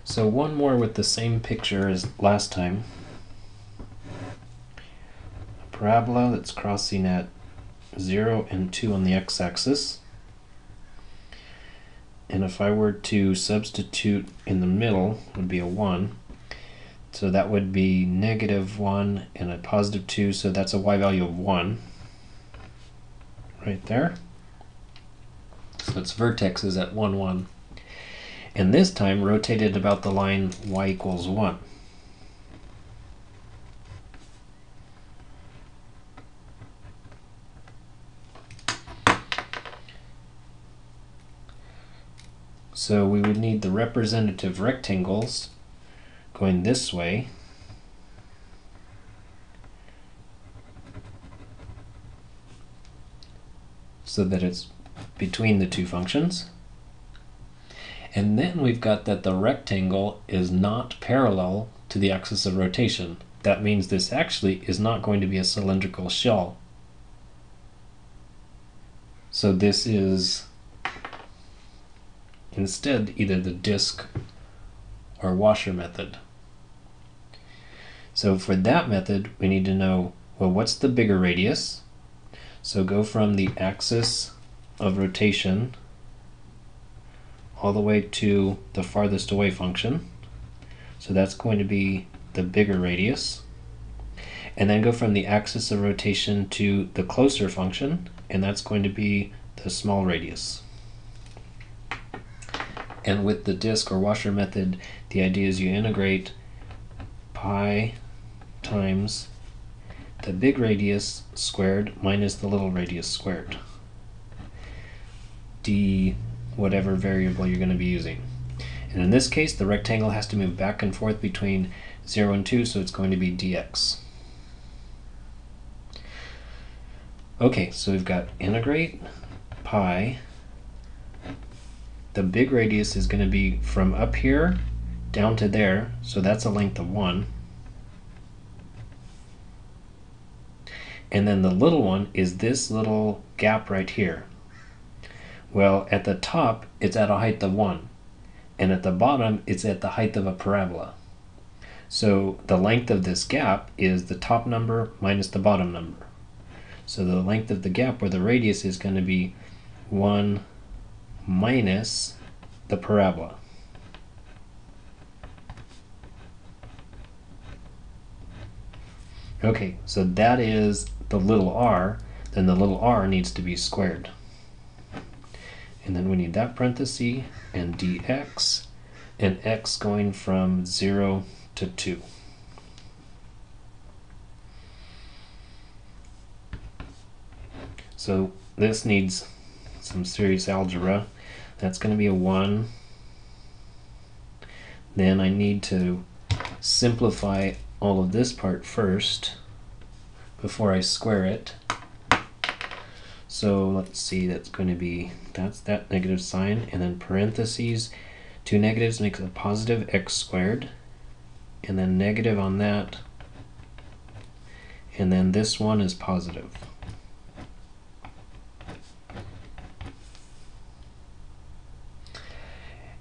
So one more with the same picture as last time. A parabola that's crossing at 0 and 2 on the x-axis. And if I were to substitute in the middle, it would be a 1. So that would be -1 and a +2, so that's a y value of 1. Right there. So its vertex is at 1, 1. And this time rotated about the line y equals 1. So we would need the representative rectangles going this way. So that it's between the two functions. And then we've got that the rectangle is not parallel to the axis of rotation. That means this actually is not going to be a cylindrical shell. So this is instead either the disk or washer method. So for that method, we need to know, well, what's the bigger radius? So go from the axis of rotation all the way to the farthest away function. So that's going to be the bigger radius. And then go from the axis of rotation to the closer function, and that's going to be the small radius. And with the disk or washer method, the idea is you integrate pi times the big radius squared minus the little radius squared. D whatever variable you're going to be using. And in this case, the rectangle has to move back and forth between 0 and 2, so it's going to be dx. Okay, so we've got integrate pi. The big radius is going to be from up here down to there, so that's a length of 1. And then the little one is this little gap right here. Well, at the top, it's at a height of 1. And at the bottom, it's at the height of a parabola. So the length of this gap is the top number minus the bottom number. So the length of the gap, or the radius, is going to be 1 minus the parabola. Okay, so that is the little r. Then the little r needs to be squared. And then we need that parenthesis and dx, and x going from 0 to 2. So this needs some serious algebra. That's going to be a 1. Then I need to simplify all of this part first before I square it. So let's see, that's going to be, that's that negative sign, and then parentheses, 2 negatives makes a positive x squared, and then negative on that, and then this one is positive.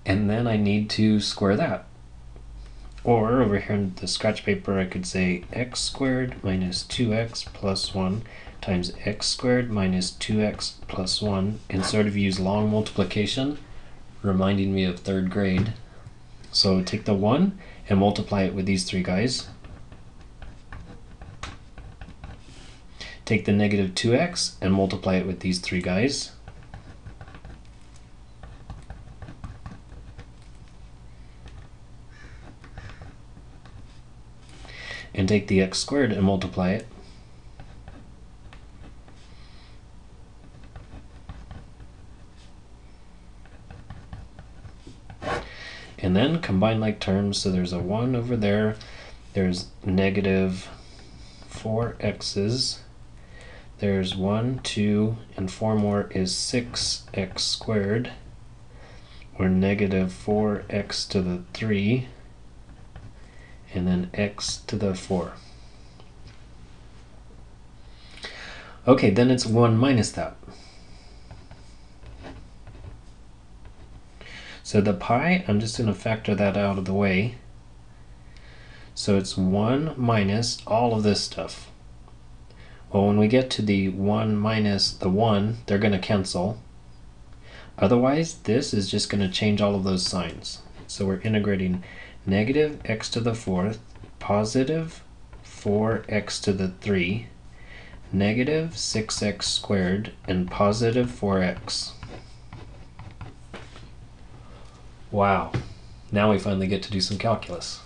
And then I need to square that. Or over here in the scratch paper, I could say x squared minus 2x plus 1 times x squared minus 2x plus 1, and sort of use long multiplication, reminding me of 3rd grade. So take the 1 and multiply it with these 3 guys. Take the negative 2x and multiply it with these 3 guys. And take the x squared and multiply it. And then combine like terms, so there's a 1 over there, there's negative 4x's, there's 1, 2, and 4 more is 6x squared, or negative 4x to the 3, and then x to the 4. Okay, then it's 1 minus that. So the pi, I'm just going to factor that out of the way. So it's 1 minus all of this stuff. Well, when we get to the 1 minus the 1, they're going to cancel. Otherwise, this is just going to change all of those signs. So we're integrating negative x to the 4th, positive 4x to the 3, negative 6x squared, and positive 4x. Wow, now we finally get to do some calculus.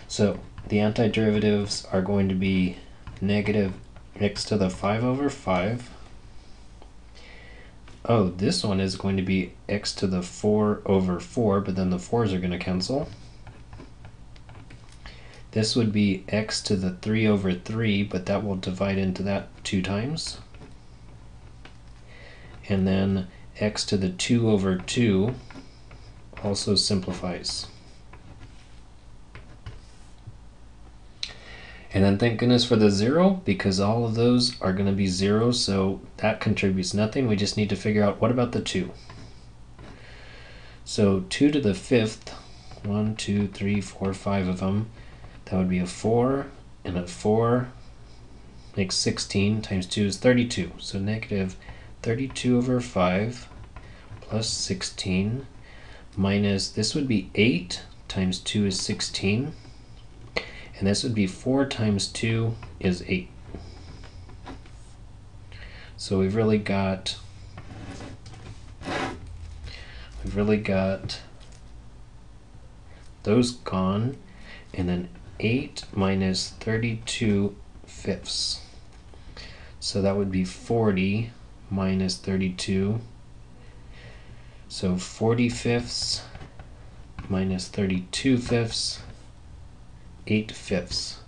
So the antiderivatives are going to be negative x to the 5 over 5. Oh, this one is going to be x to the 4 over 4, but then the 4's are going to cancel. This would be x to the 3 over 3, but that will divide into that 2 times. And then x to the 2 over 2 also simplifies. And then thank goodness for the 0, because all of those are going to be 0, so that contributes nothing. We just need to figure out, what about the 2? So 2 to the 5th, 1, 2, 3, 4, 5 of them, that would be a 4, and a 4 makes 16, times 2 is 32. So negative 32 over 5 plus 16 minus, this would be 8 times 2 is 16. And this would be 4 times 2 is 8. So we've really got those gone, and then 8 minus 32 fifths. So that would be 40 minus 32. So 40 fifths minus 32 fifths, 8 fifths.